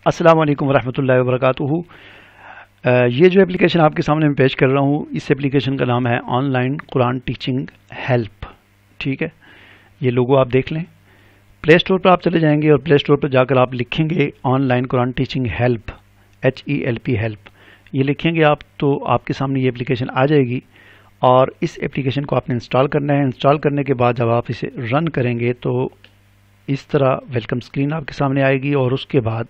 अस्सलाम वालेकुम वरहमतुल्लाहि वबरकातुहू। ये जो एप्लीकेशन आपके सामने मैं पेश कर रहा हूँ, इस एप्लीकेशन का नाम है ऑनलाइन कुरान टीचिंग हेल्प। ठीक है, ये लोगो आप देख लें। प्ले स्टोर पर आप चले जाएंगे और प्ले स्टोर पर जाकर आप लिखेंगे online Quran teaching help, HELP help. ये लिखेंगे आप तो आपके सामने ये एप्लीकेशन आ जाएगी और इस एप्लीकेशन को आपने इंस्टॉल करना है। इंस्टॉल करने के बाद जब आप इसे रन करेंगे तो इस तरह वेलकम स्क्रीन आपके सामने आएगी और उसके बाद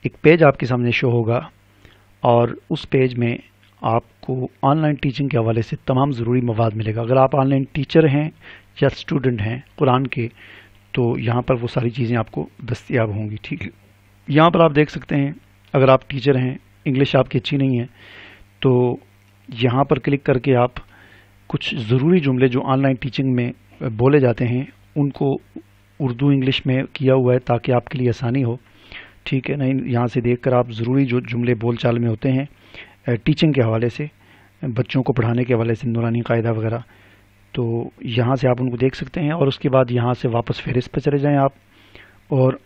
एक पेज आपके सामने शो होगा और उस पेज में आपको ऑनलाइन टीचिंग के हवाले से तमाम ज़रूरी मवाद मिलेगा। अगर आप ऑनलाइन टीचर हैं या स्टूडेंट हैं कुरान के, तो यहाँ पर वो सारी चीज़ें आपको दस्तयाब होंगी। ठीक है, यहाँ पर आप देख सकते हैं, अगर आप टीचर हैं, इंग्लिश आपकी अच्छी नहीं है, तो यहाँ पर क्लिक करके आप कुछ ज़रूरी जुमले जो ऑनलाइन टीचिंग में बोले जाते हैं उनको उर्दू इंग्लिश में किया हुआ है ताकि आपके लिए आसानी हो। ठीक है, नहीं यहाँ से देखकर आप ज़रूरी जो जुमले बोलचाल में होते हैं टीचिंग के हवाले से, बच्चों को पढ़ाने के हवाले से, नूरानी कायदा वगैरह, तो यहाँ से आप उनको देख सकते हैं। और उसके बाद यहाँ से वापस फहरिस्त पर चले जाएं आप और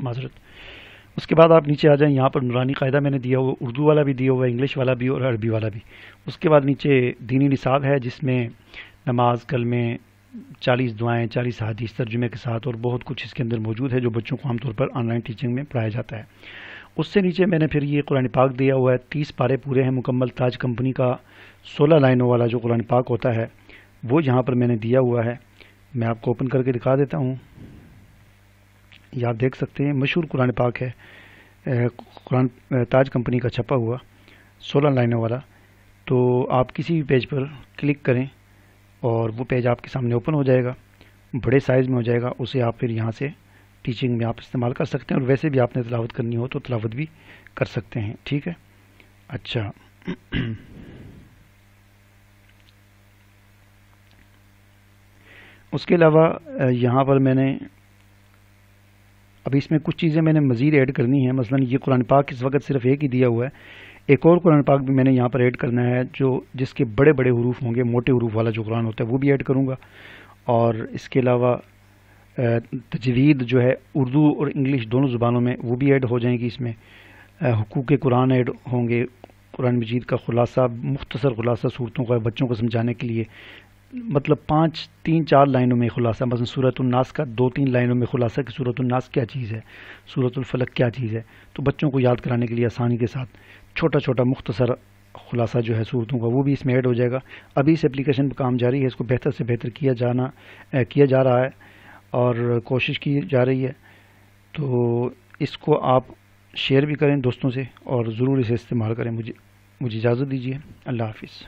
माजरत, उसके बाद आप नीचे आ जाएं। यहाँ पर नूरानी कायदा मैंने दिया हुआ, उर्दू वाला भी दिया हुआ है, इंग्लिश वाला भी और अरबी वाला भी। उसके बाद नीचे दीनी निसाब है जिसमें नमाज, कलमे, 40 दुआएं, 40 हदीस तर्जुमे के साथ और बहुत कुछ इसके अंदर मौजूद है जो बच्चों को आमतौर पर ऑनलाइन टीचिंग में पढ़ाया जाता है। उससे नीचे मैंने फिर ये कुरान पाक दिया हुआ है, 30 पारे पूरे हैं मुकम्मल। ताज कंपनी का 16 लाइनों वाला जो कुरान पाक होता है वो यहाँ पर मैंने दिया हुआ है। मैं आपको ओपन करके दिखा देता हूँ। ये आप देख सकते हैं, मशहूर कुरान पाक है, कुरान ताज कंपनी का छपा हुआ 16 लाइनों वाला। तो आप किसी भी पेज पर क्लिक करें और वो पेज आपके सामने ओपन हो जाएगा, बड़े साइज़ में हो जाएगा। उसे आप फिर यहाँ से टीचिंग में आप इस्तेमाल कर सकते हैं और वैसे भी आपने तिलावत करनी हो तो तिलावत भी कर सकते हैं। ठीक है, अच्छा उसके अलावा यहाँ पर मैंने अभी इसमें कुछ चीज़ें मैंने मज़ीद ऐड करनी है। मसलन ये कुरान पाक इस वक्त सिर्फ एक ही दिया हुआ है, एक और कुरान पाक भी मैंने यहाँ पर ऐड करना है जो जिसके बड़े बड़े हुरूफ होंगे, मोटे हुरूफ वाला जो कुरान होता है वो भी ऐड करूँगा। और इसके अलावा तजवीद जो है उर्दू और इंग्लिश दोनों ज़ुबानों में वो भी ऐड हो जाएंगी। इसमें हुकूक कुरान ऐड होंगे, कुरान मजीद का खुलासा, मुख्तसर खुलासा सूरतों का बच्चों को समझाने के लिए, मतलब 3-4 लाइनों में खुलासा। मतलब सूरतुल नास का 2-3 लाइनों में खुलासा कि सूरतुल नास क्या चीज़ है, सूरतुल फलक क्या चीज़ है, तो बच्चों को याद कराने के लिए आसानी के साथ छोटा छोटा मुख्तसर खुलासा जो है सूरतों का वो भी इसमें ऐड हो जाएगा। अभी इस एप्लीकेशन पर काम जारी है, इसको बेहतर से बेहतर किया जा रहा है और कोशिश की जा रही है। तो इसको आप शेयर भी करें दोस्तों से और ज़रूर इसे इस्तेमाल करें। मुझे इजाज़त दीजिए। अल्लाह हाफिज़।